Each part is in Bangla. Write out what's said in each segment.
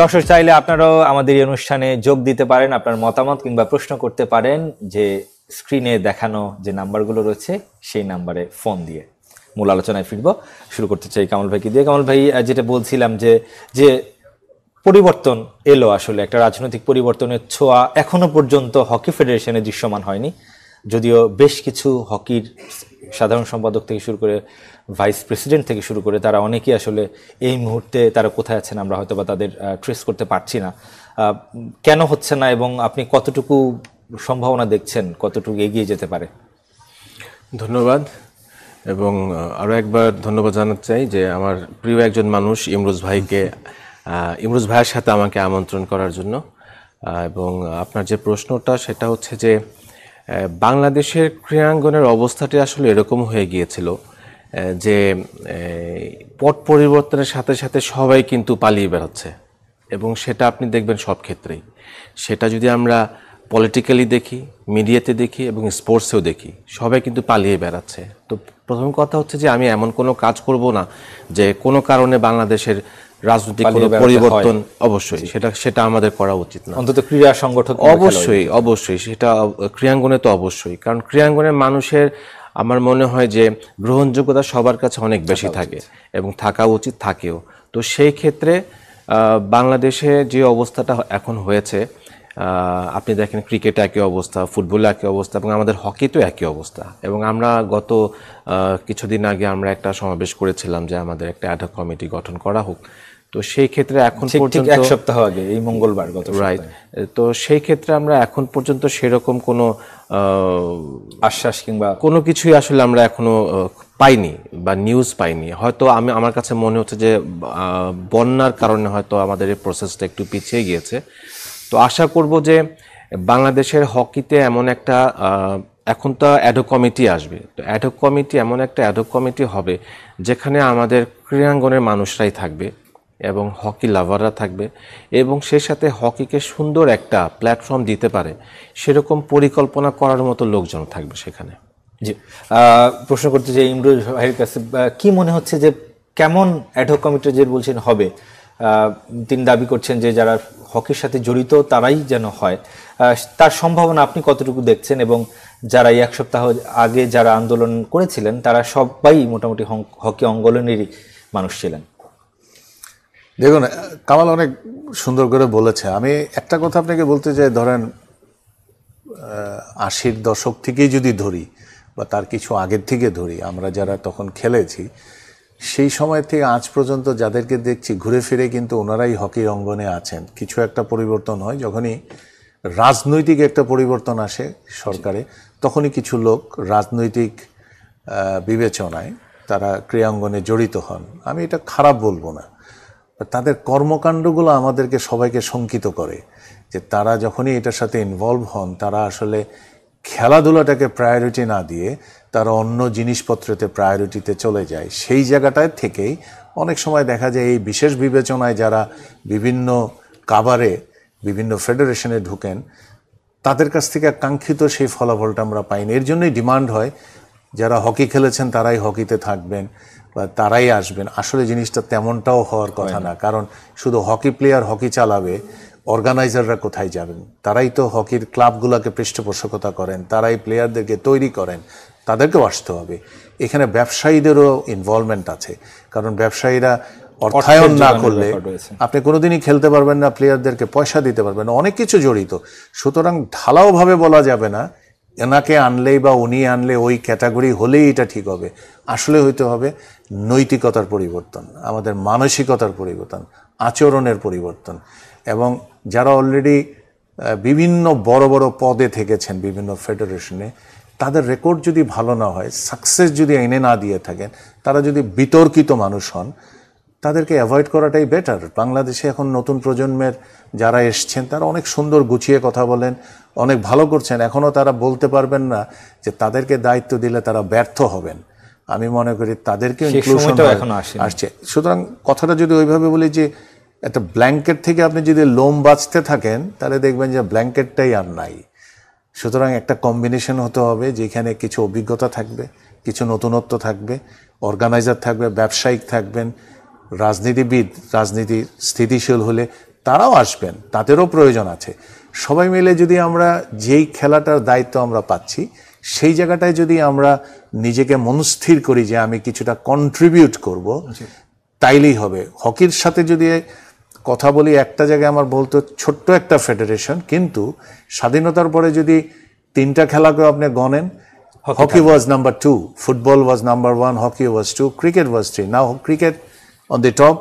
দর্শক চাইলে আপনারাও আমাদের এই অনুষ্ঠানে যোগ দিতে পারেন, আপনার মতামত কিংবা প্রশ্ন করতে পারেন যে স্ক্রিনে দেখানো যে নাম্বারগুলো রয়েছে সেই নাম্বারে ফোন দিয়ে। মূল আলোচনায় ফিরবো, শুরু করতে চাই কামাল ভাইকে দিয়ে। কামাল ভাই, যেটা বলছিলাম যে পরিবর্তন এলো, আসলে একটা রাজনৈতিক পরিবর্তনের ছোঁয়া এখনো পর্যন্ত হকি ফেডারেশনে দৃশ্যমান হয়নি, যদিও বেশ কিছু হকির সাধারণ সম্পাদক থেকে শুরু করে ভাইস প্রেসিডেন্ট থেকে শুরু করে তারা অনেকেই আসলে এই মুহূর্তে তারা কোথায় আছেন আমরা হয়তো বা তাদের ট্রেস করতে পারছি না। কেন হচ্ছে না এবং আপনি কতটুকু সম্ভাবনা দেখছেন, কতটুকু এগিয়ে যেতে পারে? ধন্যবাদ, এবং আরও একবার ধন্যবাদ জানাতে চাই যে আমার প্রিয় একজন মানুষ ইমরোজ ভাইয়ের সাথে আমাকে আমন্ত্রণ করার জন্য। এবং আপনার যে প্রশ্নটা সেটা হচ্ছে যে বাংলাদেশের ক্রীড়াঙ্গনের অবস্থাটি আসলে এরকম হয়ে গিয়েছিল যে পট পরিবর্তনের সাথে সাথে সবাই কিন্তু পালিয়ে বেরোচ্ছে, এবং সেটা আপনি দেখবেন সব ক্ষেত্রেই। সেটা যদি আমরা পলিটিক্যালি দেখি, মিডিয়াতে দেখি এবং স্পোর্টসেও দেখি, সবাই কিন্তু পালিয়ে বেড়াচ্ছে। তো প্রথম কথা হচ্ছে যে আমি এমন কোনো কাজ করব না যে কোনো কারণে বাংলাদেশের রাজনৈতিক কোনো পরিবর্তন, অবশ্যই সেটা আমাদের করা উচিত না। অন্তত ক্রীড়া সংগঠক অবশ্যই সেটা ক্রীড়াঙ্গনে তো অবশ্যই, কারণ ক্রীড়াঙ্গনের মানুষের আমার মনে হয় যে গ্রহণযোগ্যতা সবার কাছে অনেক বেশি থাকে এবং থাকা উচিত, থাকেও। তো সেই ক্ষেত্রে বাংলাদেশে যে অবস্থাটা এখন হয়েছে, আপনি দেখেন ক্রিকেটে একই অবস্থা, ফুটবলে একই অবস্থা, এবং আমাদের হকিতেও একই অবস্থা। এবং আমরা গত কিছুদিন আগে আমরা একটা সমাবেশ করেছিলাম যে আমাদের একটা অ্যাডহক কমিটি গঠন করা হোক। তো সেই ক্ষেত্রে এখন পর্যন্ত এক সপ্তাহ আগে, এই মঙ্গলবার গত, রাইট। তো সেই ক্ষেত্রে আমরা এখন পর্যন্ত সেরকম কোনো আশ্বাস কিংবা কোনো কিছুই আসলে আমরা এখনো পাইনি বা নিউজ পাইনি। হয়তো আমার কাছে মনে হচ্ছে যে বন্যার কারণে হয়তো আমাদের এই প্রসেসটা একটু পিছিয়ে গিয়েছে। তো আশা করব যে বাংলাদেশের হকিতে এমন একটা এখন তো অ্যাডহক কমিটি আসবে, তো অ্যাডহক কমিটি এমন একটা অ্যাডহক কমিটি হবে যেখানে আমাদের ক্রীড়াঙ্গনের মানুষরাই থাকবে এবং হকি লাভাররা থাকবে, এবং সেই সাথে হকিকে সুন্দর একটা প্ল্যাটফর্ম দিতে পারে সেরকম পরিকল্পনা করার মতো লোকজন থাকবে সেখানে। জি, প্রশ্ন করতে চাই ইমরোজ ভাইয়ের কাছে, কি মনে হচ্ছে যে কেমন অ্যাডহক কমিটি যে বলছেন হবে? তিনি দাবি করছেন যে যারা হকির সাথে জড়িত তারাই যেন হয়, তার সম্ভাবনা আপনি কতটুকু দেখছেন? এবং যারা এই এক সপ্তাহ আগে যারা আন্দোলন করেছিলেন তারা সবাই মোটামুটি হকি অঙ্গনেরই মানুষ ছিলেন। দেখুন, কামাল অনেক সুন্দর করে বলেছে। আমি একটা কথা আপনাকে বলতে চাই, ধরেন 80-র দশক থেকেই যদি ধরি বা তার কিছু আগের থেকে ধরি, আমরা যারা তখন খেলেছি সেই সময় থেকে আজ পর্যন্ত যাদেরকে দেখছি ঘুরে ফিরে কিন্তু ওনারাই হকির অঙ্গনে আছেন। কিছু একটা পরিবর্তন হয়, যখনই রাজনৈতিক একটা পরিবর্তন আসে সরকারে, তখনই কিছু লোক রাজনৈতিক বিবেচনায় তারা ক্রীড়াঙ্গনে জড়িত হন। আমি এটা খারাপ বলবো না, তাদের কর্মকাণ্ডগুলো আমাদেরকে সবাইকে শঙ্কিত করে যে তারা যখনই এটার সাথে ইনভলভ হন তারা আসলে খেলাধুলাটাকে প্রায়োরিটি না দিয়ে তারা অন্য জিনিসপত্রতে প্রায়োরিটিতে চলে যায়। সেই জায়গাটায় থেকেই অনেক সময় দেখা যায় এই বিশেষ বিবেচনায় যারা বিভিন্ন কাভারে বিভিন্ন ফেডারেশনে ঢুকেন তাদের কাছ থেকে কাঙ্ক্ষিত সেই ফলাফলটা আমরা পাইনি। এর জন্যই ডিমান্ড হয় যারা হকি খেলেছেন তারাই হকিতে থাকবেন বা তারাই আসবেন। আসলে জিনিসটা তেমনটাও হওয়ার কথা না, কারণ শুধু হকি প্লেয়ার হকি চালাবে, অর্গানাইজাররা কোথায় যাবেন? তারাই তো হকির ক্লাবগুলোকে পৃষ্ঠপোষকতা করেন, তারাই প্লেয়ারদেরকে তৈরি করেন, তাদেরকেও আসতে হবে। এখানে ব্যবসায়ীদেরও ইনভলভমেন্ট আছে, কারণ ব্যবসায়ীরা অর্থায়ন না করলে আপনি কোনোদিনই খেলতে পারবেন না, প্লেয়ারদেরকে পয়সা দিতে পারবেন না, অনেক কিছু জড়িত। সুতরাং ঢালাওভাবে বলা যাবে না এনাকে আনলেই বা উনি আনলে ওই ক্যাটাগরি হলেই এটা ঠিক হবে। আসলে হইতে হবে নৈতিকতার পরিবর্তন, আমাদের মানসিকতার পরিবর্তন, আচরণের পরিবর্তন। এবং যারা অলরেডি বিভিন্ন বড় বড় পদে থেকেছেন বিভিন্ন ফেডারেশনে, তাদের রেকর্ড যদি ভালো না হয়, সাকসেস যদি এনে না দিয়ে থাকেন, তারা যদি বিতর্কিত মানুষ হন, তাদেরকে অ্যাভয়েড করাটাই বেটার। বাংলাদেশে এখন নতুন প্রজন্মের যারা এসছেন তারা অনেক সুন্দর গুছিয়ে কথা বলেন, অনেক ভালো করছেন। এখনও তারা বলতে পারবেন না যে তাদেরকে দায়িত্ব দিলে তারা ব্যর্থ হবেন। আমি মনে করি তাদেরকে ইনক্লুশন আসছে। সুতরাং কথাটা যদি ওইভাবে বলি যে একটা ব্ল্যাঙ্কেট থেকে আপনি যদি লোম বাঁচতে থাকেন তাহলে দেখবেন যে ব্ল্যাঙ্কেটটাই আর নাই। সুতরাং একটা কম্বিনেশন হতে হবে যেখানে কিছু অভিজ্ঞতা থাকবে, কিছু নতুনত্ব থাকবে, অর্গানাইজার থাকবে, ব্যবসায়িক থাকবেন, রাজনীতিবিদ, রাজনীতি স্থিতিশীল হলে তারাও আসবেন, তাদেরও প্রয়োজন আছে। সবাই মিলে যদি আমরা যেই খেলাটার দায়িত্ব আমরা পাচ্ছি সেই জায়গাটায় যদি আমরা নিজেকে মনস্থির করি যে আমি কিছুটা কন্ট্রিবিউট করব, তাইলেই হবে। হকির সাথে যদি কথা বলি, একটা জায়গায় আমার বলতো ছোট্ট একটা ফেডারেশন, কিন্তু স্বাধীনতার পরে যদি 3টা খেলাকে আপনি গণেন, hockey was number 2, football was number 1, hockey was 2, cricket was 3। Now cricket on the top,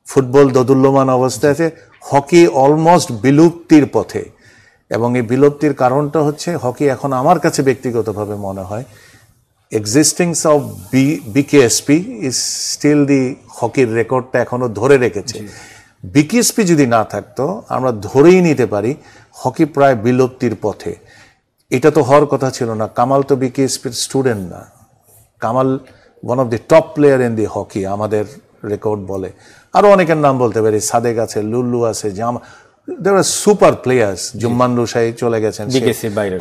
football দোদুল্যমান অবস্থায় আছে, হকি অলমোস্ট বিলুপ্তির পথে। এবং এই বিলুপ্তির কারণটা হচ্ছে হকি এখন আমার কাছে ব্যক্তিগতভাবে মনে হয় এক্সিস্টিংস অফ বিকেএসপি ইজ স্টিল দি হকির রেকর্ডটা এখনো ধরে রেখেছে। বিকেএসপি যদি না থাকতো আমরা ধরেই নিতে পারি হকি প্রায় বিলুপ্তির পথে। এটা তো হওয়ার কথা ছিল না। কামাল তো বিকেএসপির স্টুডেন্ট না, Kamal one of the top player in the hockey আমাদের রেকর্ড বলে। আরও অনেকের নাম বলতে পারি, সাদেক আছে, লুল্লু আছে, দেয়ার আর সুপার প্লেয়ার্স। জুম্মান রুশাই চলে গেছেন,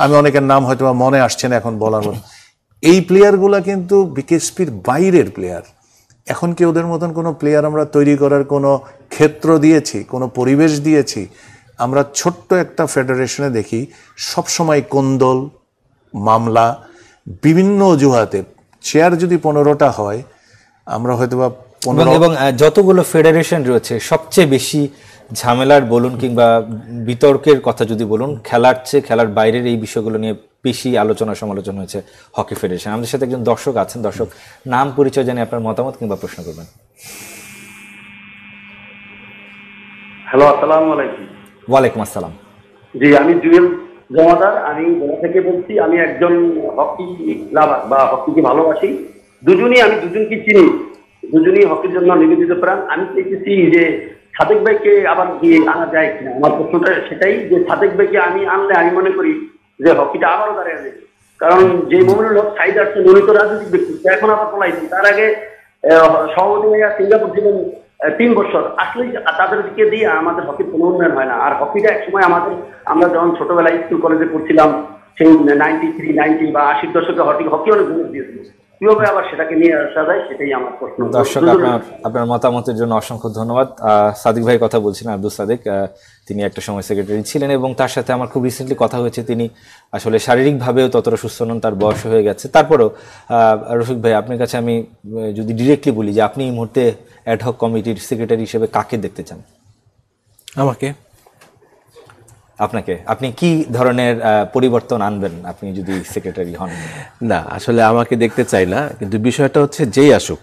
আমি অনেকের নাম হয়তো মনে আসছে না এখন বলার মতো। এই প্লেয়ারগুলা কিন্তু বিকেএসপির বাইরের প্লেয়ার। এখন কি ওদের মতন কোনো প্লেয়ার আমরা তৈরি করার কোনো ক্ষেত্র দিয়েছি, কোনো পরিবেশ দিয়েছি? আমরা ছোট্ট একটা ফেডারেশনে দেখি সবসময় কোন্দল, মামলা, বিভিন্ন অজুহাতে। চেয়ার যদি 15টা হয়, আমরা হয়তো বা এবং যতগুলো ফেডারেশন রয়েছে সবচেয়ে বেশি ঝামেলার বলুন কিংবা বিতর্কের কথা যদি বলুন, খেলার চেয়ে খেলার বাইরের এই বিষয়গুলো নিয়ে বেশি আলোচনা সমালোচনা হয়েছে হকি ফেডারেশন। আমাদের সাথে একজন দর্শক আছেন। দর্শক, নাম পরিচয় জানিয়ে আপনার মতামত কিংবা প্রশ্ন করবেন। হ্যালো, আসসালামু আলাইকুম। ওয়ালাইকুম আসসালাম। জি, আমি জুয়েল জমাদার, আমি গোয়া থেকে বলছি। আমি একজন হকি লাভার বা হকিকে ভালোবাসি। আমি দুজনকে চিনি, দুজনই হকির জন্য নিবেদিত প্রাণ। আমি চেয়েছি যে সাদেক ভাইকে আবার গিয়ে আনা যায় কিনা। আমার প্রশ্নটা সেটাই যে সাদেক ভাইকে আমি আনলে আমি মনে করি যে হকিটা আবারও দাঁড়িয়ে যাবে। কারণ যে মোমিনুল হক সাইদ আসছেন উনি তো রাজনৈতিক ব্যক্তি, এখন আবার পলাইছেন। তার আগে সভাপতি ভাইয়া সিঙ্গাপুর ছিলেন 3 বছর। আসলে তাদেরকে দিয়ে আমাদের হকির কোনো উন্নয়ন হয় না। আর হকিটা একসময় আমরা যখন ছোটবেলায় স্কুল কলেজে পড়ছিলাম, সেই 93, 90 বা 80-র দশকে হকি অনেক গুরুত্ব দিয়েছিল। কিভাবে আবার সেটাকে নিয়ে আসা যায়, সেটাই আমার প্রশ্ন। দর্শক, আপনার মতামতের জন্য অসংখ্য ধন্যবাদ। সাদিক ভাই কথা বলছিলেন, আব্দুল সাদেক। তিনি একটা সময় সেক্রেটারি ছিলেন এবং তার সাথে আমার খুব রিসেন্টলি কথা হয়েছে। তিনি আসলে শারীরিকভাবেও ততটা সুস্থ নন, তার বয়স হয়ে গেছে। তারপরেও রফিক ভাই, আপনার কাছে আমি যদি ডিরেক্টলি বলি যে আপনি এই মুহূর্তে অ্যাডহক কমিটির সেক্রেটারি হিসেবে কাকে দেখতে চান? আপনি কি ধরনের পরিবর্তন আনবেন আপনি যদি সেক্রেটারি হন? না, আসলে আমাকে দেখতে চাই না, কিন্তু বিষয়টা হচ্ছে যেই আসুক,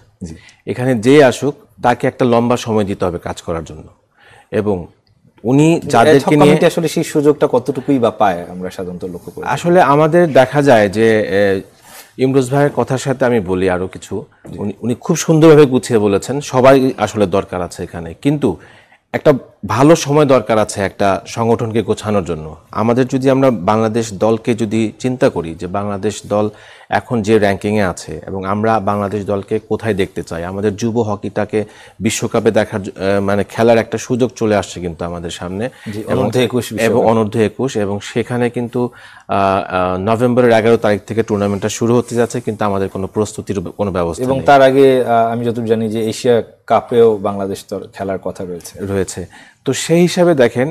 এখানে যেই আসুক তাকে একটা লম্বা সময় দিতে হবে কাজ করার জন্য। এবং উনি যাদেরকে নিয়ে আসলে সেই সুযোগটা কতটুকুই বা পায় আমরা সাধারণত লক্ষ্য করি। আসলে আমাদের দেখা যায় যে ইমরোজ ভাইয়ের কথার সাথে আমি বলি আরো কিছু। উনি খুব সুন্দরভাবে গুছিয়ে বলেছেন, সবাই আসলে দরকার আছে এখানে, কিন্তু একটা ভালো সময় দরকার আছে একটা সংগঠনকে গোছানোর জন্য। আমাদের যদি আমরা বাংলাদেশ দলকে যদি চিন্তা করি যে বাংলাদেশ দল এখন যে র্যাঙ্কিংয়ে আছে এবং আমরা বাংলাদেশ দলকে কোথায় দেখতে চাই, আমাদের যুব হকিটাকে বিশ্বকাপে দেখার মানে খেলার একটা সুযোগ চলে আসছে কিন্তু আমাদের সামনে, এবং অনূর্ধ্ব 21, এবং সেখানে কিন্তু নভেম্বরের 11 তারিখ থেকে টুর্নামেন্টটা শুরু হতে যাচ্ছে, কিন্তু আমাদের কোনো প্রস্তুতির কোনো ব্যবস্থা নেই। এবং তার আগে আমি যতটুকু জানি যে এশিয়া কাপেও বাংলাদেশ খেলার কথা রয়েছে। তো সেই হিসাবে দেখেন,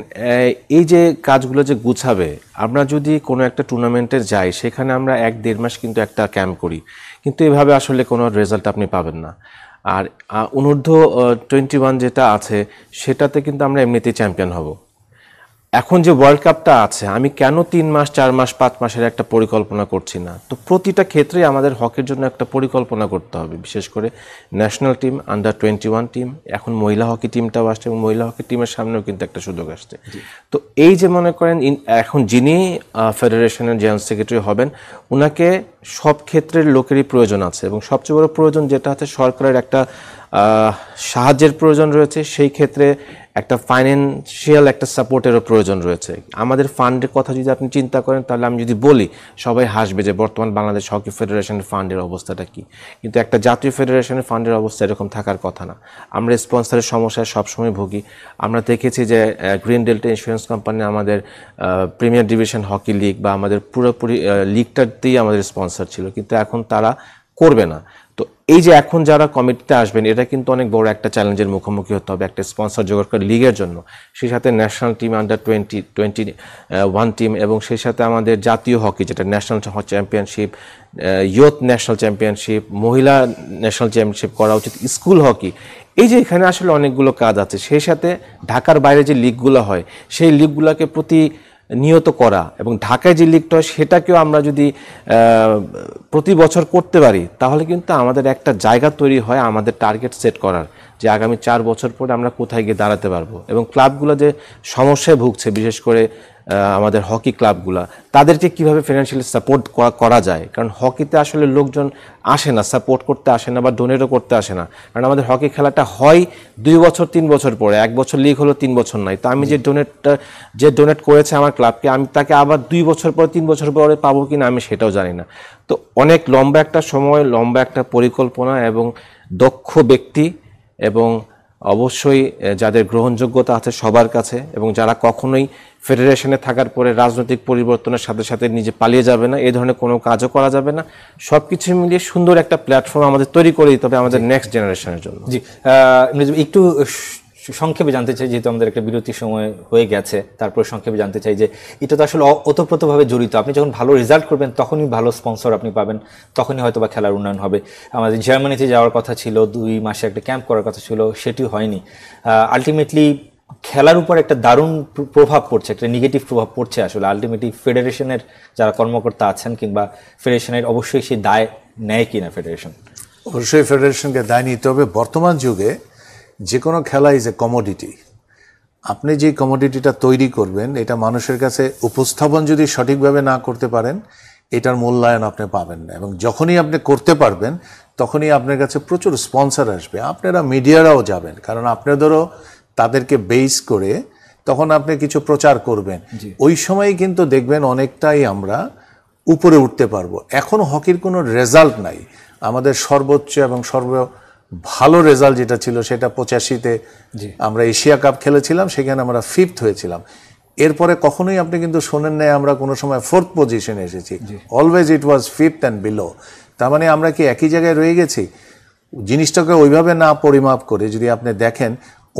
এই যে কাজগুলো যে গুছাবে, আমরা যদি কোনো একটা টুর্নামেন্টে যাই সেখানে আমরা 1-1.5 মাস কিন্তু একটা ক্যাম্প করি, কিন্তু এভাবে আসলে কোনো রেজাল্ট আপনি পাবেন না। আর অনূর্ধ্ব 21 যেটা আছে সেটাতে কিন্তু আমরা এমনিতেই চ্যাম্পিয়ন হব। এখন যে ওয়ার্ল্ড কাপটা আছে, আমি কেন 3 মাস 4 মাস 5 মাসের একটা পরিকল্পনা করছি না? তো প্রতিটা ক্ষেত্রে আমাদের হকের জন্য একটা পরিকল্পনা করতে হবে, বিশেষ করে ন্যাশনাল টিম, আন্ডার 21 টিম, এখন মহিলা হকি টিমটাও আসছে এবং মহিলা হকি টিমের সামনেও কিন্তু একটা সুযোগ আসছে। তো এই যে মনে করেন এখন যিনি ফেডারেশনের জেনারেল সেক্রেটারি হবেন, ওনাকে সব ক্ষেত্রের লোকেরই প্রয়োজন আছে, এবং সবচেয়ে বড় প্রয়োজন যেটা আছে সরকারের একটা সাহায্যের প্রয়োজন রয়েছে। সেই ক্ষেত্রে একটা ফাইন্যান্সিয়াল একটা সাপোর্টেরও প্রয়োজন রয়েছে। আমাদের ফান্ডের কথা যদি আপনি চিন্তা করেন, তাহলে আমি যদি বলি সবাই হাসবে যে বর্তমান বাংলাদেশ হকি ফেডারেশনের ফান্ডের অবস্থাটা কি, কিন্তু একটা জাতীয় ফেডারেশনের ফান্ডের অবস্থা এরকম থাকার কথা না। আমরা স্পন্সরের সমস্যায় সবসময় ভুগি। আমরা দেখেছি যে গ্রিন ডেল্টা ইন্স্যুরেন্স কোম্পানি আমাদের প্রিমিয়ার ডিভিশন হকি লিগ বা আমাদের পুরোপুরি লিগটাতেই আমাদের স্পন্সর ছিল, কিন্তু এখন তারা করবে না। তো এই যে এখন যারা কমিটিতে আসবেন, এটা কিন্তু অনেক বড় একটা চ্যালেঞ্জের মুখোমুখি হতে হবে একটা স্পন্সর জোগাড় করে লিগের জন্য, সেই সাথে ন্যাশনাল টিম, আন্ডার 21 টিম, এবং সেই সাথে আমাদের জাতীয় হকি যেটা national championship, youth national championship, মহিলা ন্যাশনাল চ্যাম্পিয়নশিপ করা উচিত, স্কুল হকি। এই যে এখানে আসলে অনেকগুলো কাজ আছে। সেই সাথে ঢাকার বাইরে যে লিগগুলো হয় সেই লিগগুলোকে নিয়ত করা, এবং ঢাকায় যে লিগটা হয় সেটাকেও আমরা যদি প্রতি বছর করতে পারি, তাহলে কিন্তু আমাদের একটা জায়গা তৈরি হয় আমাদের টার্গেট সেট করার, যে আগামী 4 বছর পরে আমরা কোথায় গিয়ে দাঁড়াতে পারবো। এবং ক্লাবগুলো যে সমস্যায় ভুগছে, বিশেষ করে আমাদের হকি ক্লাবগুলো, তাদেরকে কিভাবে ফিনান্সিয়ালি সাপোর্ট করা যায়। কারণ হকিতে আসলে লোকজন আসে না, সাপোর্ট করতে আসে না বা ডোনেটও করতে আসে না। কারণ আমাদের হকি খেলাটা হয় 2 বছর 3 বছর পরে, 1 বছর লিগ হলো 3 বছর নাই। তো আমি যে ডোনেট করেছে আমার ক্লাবকে, আমি তাকে আবার 2 বছর পরে 3 বছর পরে পাবো কিনা আমি সেটাও জানি না। তো অনেক লম্বা একটা সময়, লম্বা একটা পরিকল্পনা এবং দক্ষ ব্যক্তি, এবং অবশ্যই যাদের গ্রহণযোগ্যতা আছে সবার কাছে, এবং যারা কখনোই ফেডারেশনে থাকার পরে রাজনৈতিক পরিবর্তনের সাথে সাথে নিজে পালিয়ে যাবে না, এই ধরনের কোনো কাজও করা যাবে না। সব কিছু মিলিয়ে সুন্দর একটা প্ল্যাটফর্ম আমাদের তৈরি করে দিতে হবে আমাদের নেক্সট জেনারেশনের জন্য। জি, একটু সংক্ষেপে জানতে চাই, যেহেতু আমাদের একটা বিরতির সময় হয়ে গেছে, তারপর সংক্ষেপে জানতে চাই যে এটা তো আসলে ওতপ্রোতভাবে জড়িত। আপনি যখন ভালো রেজাল্ট করবেন তখনই ভালো স্পন্সর আপনি পাবেন, তখনই হয়তো বা খেলার উন্নয়ন হবে। আমাদের জার্মানিতে যাওয়ার কথা ছিল, 2 মাসে একটা ক্যাম্প করার কথা ছিল, সেটিও হয়নি। আলটিমেটলি খেলার উপর একটা দারুণ প্রভাব পড়ছে, একটা নেগেটিভ প্রভাব পড়ছে আসলে। আলটিমেটলি ফেডারেশনের যারা কর্মকর্তা আছেন কিংবা ফেডারেশনের অবশ্যই সেই দায় নেয় কিনা ফেডারেশন? অবশ্যই ফেডারেশনকে দায় নিতে হবে। বর্তমান যুগে যে কোনো খেলা ইজ এ কমোডিটি। আপনি যে কমোডিটিটা তৈরি করবেন, এটা মানুষের কাছে উপস্থাপন যদি সঠিকভাবে না করতে পারেন, এটার মূল্যায়ন আপনি পাবেন না। এবং যখনই আপনি করতে পারবেন তখনই আপনার কাছে প্রচুর স্পন্সর আসবে, আপনারা মিডিয়ারাও যাবেন, কারণ আপনাদেরও তাদেরকে বেস করে তখন আপনি কিছু প্রচার করবেন। ওই সময় কিন্তু দেখবেন অনেকটাই আমরা উপরে উঠতে পারবো। এখন হকির কোনো রেজাল্ট নাই। আমাদের সর্বোচ্চ এবং ভালো রেজাল্ট যেটা ছিল সেটা 85-তে আমরা এশিয়া কাপ খেলেছিলাম, সেখানে আমরা 5th হয়েছিলাম। এরপরে কখনোই আপনি কিন্তু শোনেন নাই আমরা কোনো সময় 4th পজিশনে এসেছি। Always it was 5th and below. তার মানে আমরা কি একই জায়গায় রয়ে গেছি? জিনিসটাকে ওইভাবে না পরিমাপ করে যদি আপনি দেখেন,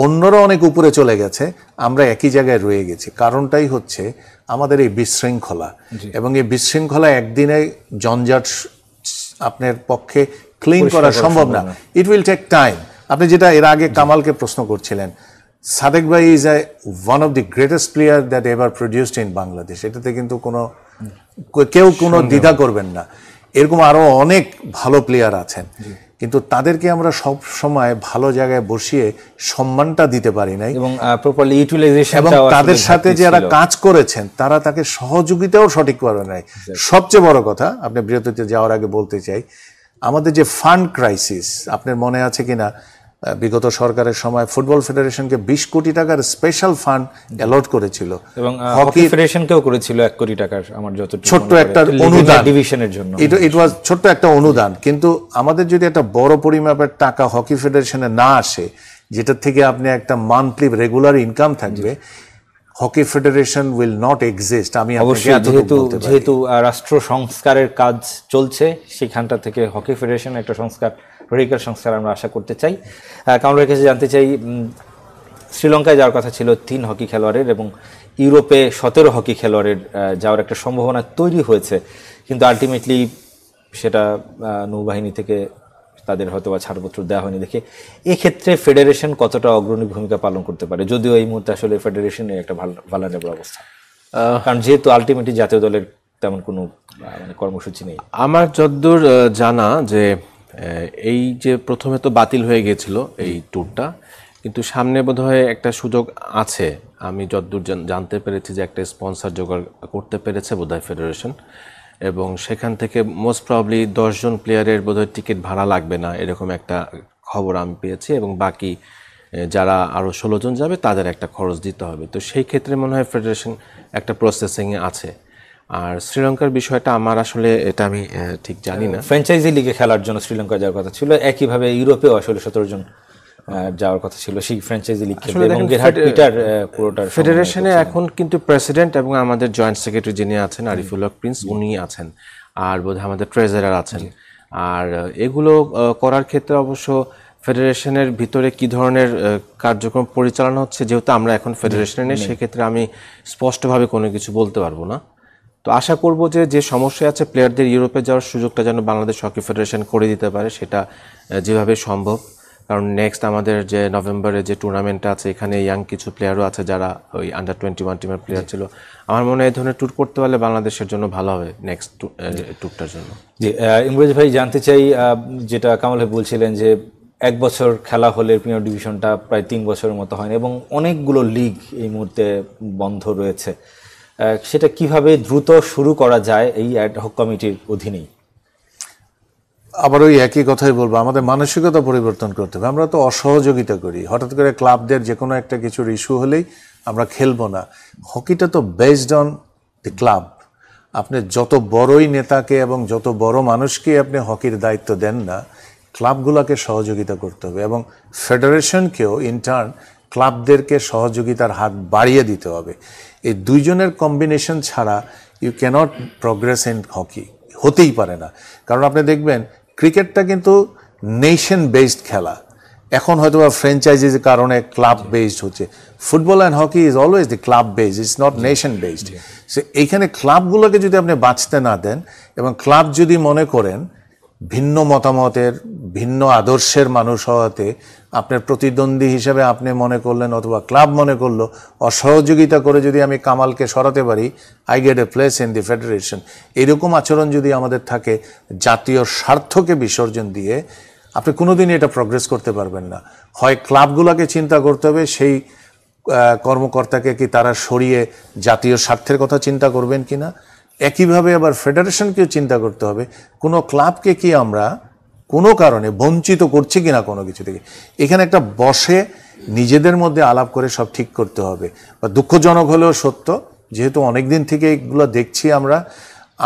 অন্যরা অনেক উপরে চলে গেছে, আমরা একই জায়গায় রয়ে গেছি। কারণটাই হচ্ছে আমাদের এই বিশৃঙ্খলা, এবং এই বিশৃঙ্খলা একদিনে জঞ্জাট আপনার পক্ষে ক্লিন করা সম্ভব না। It will take time. আপনি যেটা এর আগে কামালকে প্রশ্ন করছিলেন, সাদেক ভাই is one of the greatest player that ever produced in Bangladesh. এটাতে কিন্তু কেউ কোনো দ্বিধা করবেন না। এরকম আরো অনেক ভালো প্লেয়ার আছেন, কিন্তু তাদেরকে আমরা সব সময় ভালো জায়গায় বসিয়ে সম্মানটা দিতে পারি নাই, এবং প্রপারলি ইউটিলাইজেশন, এবং তাদের সাথে যারা কাজ করেছেন তারা তাকে সহযোগিতাও সঠিক করে নাই। সবচেয়ে বড় কথা, আপনি বিরতিতে যাওয়ার আগে বলতে চাই, আমাদের যে ফান্ড ক্রাইসিস, আপনার মনে আছে কিনা, বিগত সরকারের সময় ফুটবল ফেডারেশনকে 20 কোটি টাকার স্পেশাল ফান্ড অ্যালট করেছিল, এবং হকি ফেডারেশনকেও করেছিল 1 কোটি টাকার, আমার যতটুকু ছোট্ট একটা অনুদান ডিভিশনের জন্য। ইট ওয়াজ ছোট্ট একটা অনুদান। কিন্তু আমাদের যদি একটা বড় পরিমাপের টাকা হকি ফেডারেশনে না আসে, যেটা থেকে আপনি একটা মান্থলি রেগুলার ইনকাম থাকবে, hockey federation will not exist. আমি অবশ্যই, যেহেতু রাষ্ট্র সংস্কারের কাজ চলছে, সেখানটা থেকে হকি ফেডারেশন একটা সংস্কার, রেডিক্যাল সংস্কার আমরা আশা করতে চাই। কামালের কাছে জানতে চাই, শ্রীলঙ্কায় যাওয়ার কথা ছিল 3 হকি খেলোয়াড়ের, এবং ইউরোপে 17 হকি খেলোয়াড়ের যাওয়ার একটা সম্ভাবনা তৈরি হয়েছে, কিন্তু আলটিমেটলি সেটা নৌবাহিনী থেকে তাদের হয়তো বা ছাড়পত্র দেওয়া হয়নি দেখে। এক্ষেত্রে ফেডারেশন কতটা অগ্রণী ভূমিকা পালন করতে পারে, যদিও এই মুহূর্তে আসলে ফেডারেশনের একটা ভালনারেবল অবস্থা, কারণ যেহেতু আলটিমেটলি জাতীয় দলের তেমন কোনো কর্মসূচি নেই। আমার যতদূর জানা যে এই যে প্রথমে তো বাতিল হয়ে গিয়েছিল এই ট্যুরটা, কিন্তু সামনে বোধহয় একটা সুযোগ আছে। আমি যতদূর জানতে পেরেছি যে একটা স্পন্সর জোগাড় করতে পেরেছে বোধহয় ফেডারেশন, এবং সেখান থেকে মোস্ট প্রবলি 10 জন প্লেয়ারের বোধহয় টিকিট ভাড়া লাগবে না, এরকম একটা খবর আমি পেয়েছি, এবং বাকি যারা আরও 16 জন যাবে তাদের একটা খরচ দিতে হবে। তো সেই ক্ষেত্রে মনে হয় ফেডারেশন একটা প্রসেসিংয়ে আছে। আর শ্রীলঙ্কার বিষয়টা আমার আসলে এটা আমি ঠিক জানি না। ফ্র্যাঞ্চাইজি লিগে খেলার জন্য শ্রীলঙ্কা যাওয়ার কথা ছিল, একইভাবে ইউরোপেও আসলে 17 জন যাওয়ার কথা ছিল সেই ফ্র্যাঞ্চাইজি লিগ খেলতে, এবং গেরহার্ড পিটার পুরোটা ফেডারেশনে এখন কিন্তু প্রেসিডেন্ট এবং আমাদের জয়েন্ট সেক্রেটারি যিনি আছেন আরিফুল হক প্রিন্স, উনি আছেন, আর বোধহয় আমাদের ট্রেজারার আছেন। আর এগুলো করার ক্ষেত্রে অবশ্য ফেডারেশনের ভিতরে কি ধরনের কার্যক্রম পরিচালনা হচ্ছে, যেহেতু আমরা এখন ফেডারেশনে নেই, সেক্ষেত্রে আমি স্পষ্টভাবে কোনো কিছু বলতে পারবো না। তো আশা করব যে সমস্যা আছে প্লেয়ারদের ইউরোপে যাওয়ার সুযোগটা যেন বাংলাদেশ হকি ফেডারেশন করে দিতে পারে, সেটা যেভাবে সম্ভব। কারণ নেক্সট আমাদের যে নভেম্বরে যে টুর্নামেন্টটা আছে, এখানে ইয়াং কিছু প্লেয়ারও আছে যারা ওই আন্ডার 21 টিমের প্লেয়ার ছিল। আমার মনে হয় এই ধরনের ট্যুর করতে পারলে বাংলাদেশের জন্য ভালো হবে নেক্সট ট্যুরটার জন্য। জি, ইমরোজ ভাই জানতে চাই, যেটা কামাল ভাই বলছিলেন যে 1 বছর খেলা হলে প্রিমিয়ার ডিভিশনটা প্রায় 3 বছরের মতো হয় এবং অনেকগুলো লিগ এই মুহূর্তে বন্ধ রয়েছে, সেটা কিভাবে দ্রুত শুরু করা যায় এই অ্যাডহক কমিটির অধীনেই? আবার ওই একই কথাই বলবো, আমাদের মানসিকতা পরিবর্তন করতে হবে। আমরা তো অসহযোগিতা করি, হঠাৎ করে ক্লাবদের যে কোনো একটা কিছুর ইস্যু হলেই আমরা খেলবো না। হকিটা তো বেসড অন দি ক্লাব। আপনি যত বড়ই নেতাকে এবং যত বড় মানুষকে আপনি হকির দায়িত্ব দেন না, ক্লাবগুলোকে সহযোগিতা করতে হবে এবং ফেডারেশনকেও ইন্টার্ন ক্লাবদেরকে সহযোগিতার হাত বাড়িয়ে দিতে হবে। এই দুইজনের কম্বিনেশন ছাড়া you cannot progress in hockey, হতেই পারে না। কারণ আপনি দেখবেন ক্রিকেটটা কিন্তু নেশন বেসড খেলা, এখন হয়তো বা ফ্র্যাঞ্চাইজির কারণে ক্লাব বেসড হচ্ছে। Football and hockey is always the club based, it's not nation based. So এইখানে ক্লাবগুলোকে যদি আপনি বাঁচতে না দেন এবং ক্লাব যদি মনে করেন ভিন্ন মতামতের ভিন্ন আদর্শের মানুষ হওয়াতে আপনার প্রতিদ্বন্দ্বী হিসেবে আপনি মনে করলেন অথবা ক্লাব মনে করলো, অসহযোগিতা করে যদি আমি কামালকে সরাতে পারি, I get a place in the federation, এরকম আচরণ যদি আমাদের থাকে, জাতীয় স্বার্থকে বিসর্জন দিয়ে আপনি কোনোদিনই এটা প্রগ্রেস করতে পারবেন না। হয় ক্লাবগুলোকে চিন্তা করতে হবে, সেই কর্মকর্তাকে কি তারা সরিয়ে জাতীয় স্বার্থের কথা চিন্তা করবেন কিনা। একইভাবে আবার ফেডারেশনকেও চিন্তা করতে হবে, কোনো ক্লাবকে কি আমরা কোনো কারণে বঞ্চিত করছি কিনা কোনো কিছু থেকে। এখানে একটা বসে নিজেদের মধ্যে আলাপ করে সব ঠিক করতে হবে। বা দুঃখজনক হলেও সত্য, যেহেতু অনেক দিন থেকে এগুলো দেখছি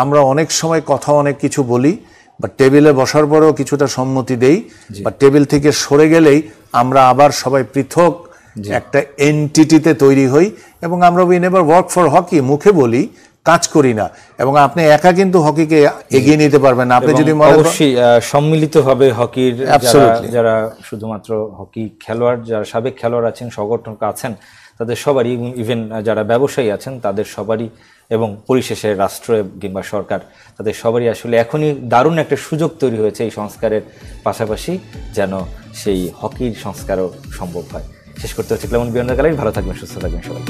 আমরা অনেক সময় কথা অনেক কিছু বলি, বা টেবিলে বসার পরেও কিছুটা সম্মতি দেই, বা টেবিল থেকে সরে গেলেই আমরা আবার সবাই পৃথক একটা এন্টিটিতে তৈরি হই এবং আমরা we never work for hockey, মুখে বলি, কাজ করি না। এবং আপনি একা কিন্তু হকিকে এগিয়ে নিতে পারবেন না। আপনি যদি অবশ্যই সম্মিলিতভাবে হকির যারা শুধুমাত্র হকি খেলোয়াড়, যারা সাবেক খেলোয়াড় আছেন, সংগঠক আছেন, তাদের সবারই, ইভেন যারা ব্যবসায়ী আছেন তাদের সবারই, এবং পরিশেষে রাষ্ট্র কিংবা সরকার, তাদের সবারই আসলে এখনই দারুণ একটা সুযোগ তৈরি হয়েছে এই সংস্কারের পাশাপাশি যেন সেই হকির সংস্কারও সম্ভব হয়। শেষ করতে হচ্ছে ক্লেমন বিয়ন্ডার গ্যালারি। ভালো থাকবেন, সুস্থ থাকবেন সবাই।